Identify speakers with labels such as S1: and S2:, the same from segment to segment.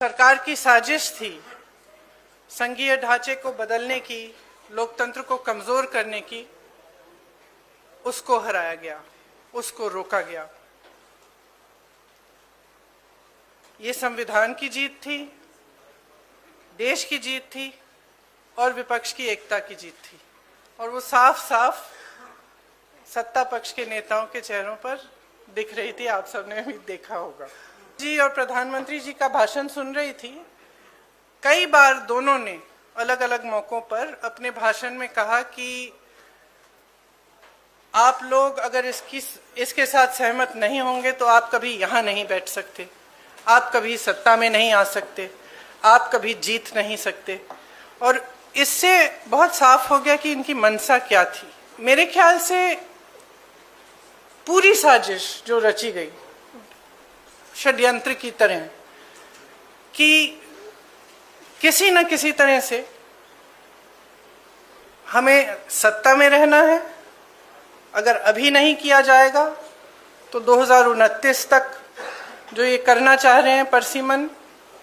S1: सरकार की साजिश थी संघीय ढांचे को बदलने की, लोकतंत्र को कमजोर करने की, उसको हराया गया, उसको रोका गया। ये संविधान की जीत थी, देश की जीत थी और विपक्ष की एकता की जीत थी। और वो साफ साफ सत्ता पक्ष के नेताओं के चेहरों पर दिख रही थी, आप सबने भी देखा होगा। जी और प्रधानमंत्री जी का भाषण सुन रही थी। कई बार दोनों ने अलग अलग मौकों पर अपने भाषण में कहा कि आप लोग अगर इसके साथ सहमत नहीं होंगे तो आप कभी यहाँ नहीं बैठ सकते, आप कभी सत्ता में नहीं आ सकते, आप कभी जीत नहीं सकते। और इससे बहुत साफ हो गया कि इनकी मंशा क्या थी। मेरे ख्याल से पूरी साजिश जो रची गई षड्यंत्र की तरह, कि किसी न किसी तरह से हमें सत्ता में रहना है, अगर अभी नहीं किया जाएगा तो 2029 तक जो ये करना चाह रहे हैं परसीमन,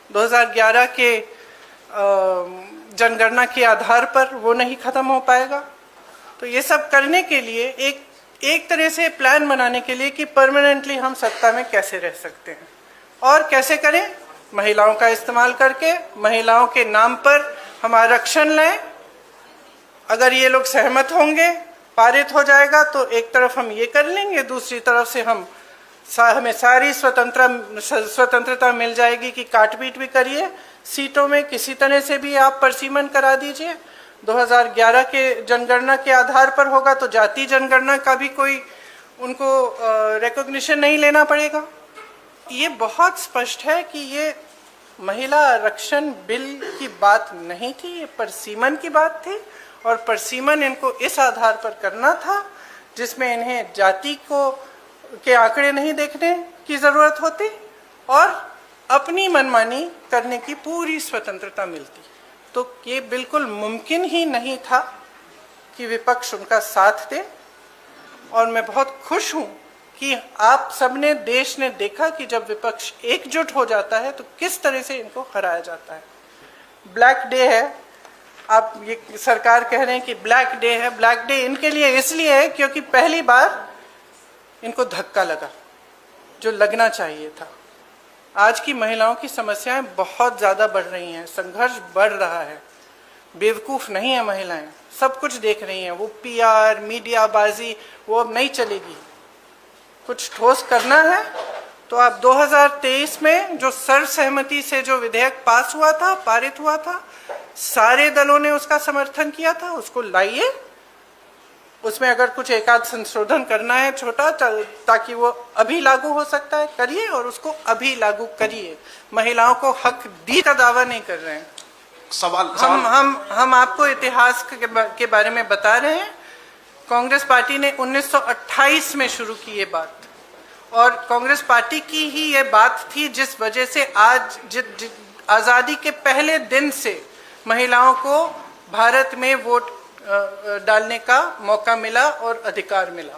S1: 2011 के जनगणना के आधार पर वो नहीं खत्म हो पाएगा। तो ये सब करने के लिए एक तरह से प्लान बनाने के लिए कि परमानेंटली हम सत्ता में कैसे रह सकते हैं और कैसे करें, महिलाओं का इस्तेमाल करके महिलाओं के नाम पर हम आरक्षण लें। अगर ये लोग सहमत होंगे, पारित हो जाएगा तो एक तरफ हम ये कर लेंगे, दूसरी तरफ से हमें सारी स्वतंत्रता मिल जाएगी कि काट-पीट भी करिए, सीटों में किसी तरह से भी आप परसीमन करा दीजिए। 2011 के जनगणना के आधार पर होगा तो जाति जनगणना का भी कोई उनको रिकॉग्निशन नहीं लेना पड़ेगा। ये बहुत स्पष्ट है कि ये महिला आरक्षण बिल की बात नहीं थी, ये परसीमन की बात थी। और परसीमन इनको इस आधार पर करना था जिसमें इन्हें जाति के आंकड़े नहीं देखने की जरूरत होती और अपनी मनमानी करने की पूरी स्वतंत्रता मिलती। तो ये बिल्कुल मुमकिन ही नहीं था कि विपक्ष उनका साथ दे। और मैं बहुत खुश हूं कि आप सबने, देश ने देखा कि जब विपक्ष एकजुट हो जाता है तो किस तरह से इनको हराया जाता है। ब्लैक डे है, आप ये सरकार कह रहे हैं कि ब्लैक डे है। ब्लैक डे इनके लिए इसलिए है क्योंकि पहली बार इनको धक्का लगा जो लगना चाहिए था। आज की महिलाओं की समस्याएं बहुत ज़्यादा बढ़ रही हैं, संघर्ष बढ़ रहा है। बेवकूफ़ नहीं है महिलाएं, सब कुछ देख रही हैं। वो पीआर, मीडियाबाजी वो अब नहीं चलेगी। कुछ ठोस करना है तो आप 2023 में जो सर्वसहमति से जो विधेयक पास हुआ था, पारित हुआ था, सारे दलों ने उसका समर्थन किया था, उसको लाइए। उसमें अगर कुछ एकाध संशोधन करना है छोटा, ताकि वो अभी लागू हो सकता है, करिए और उसको अभी लागू करिए। महिलाओं को हक दी का दावा नहीं कर रहे हैं।
S2: सवाल
S1: हम आपको इतिहास के बारे में बता रहे हैं। कांग्रेस पार्टी ने 1928 में शुरू की ये बात, और कांग्रेस पार्टी की ही ये बात थी जिस वजह से आज आज़ादी के पहले दिन से महिलाओं को भारत में वोट डालने का मौका मिला और अधिकार मिला।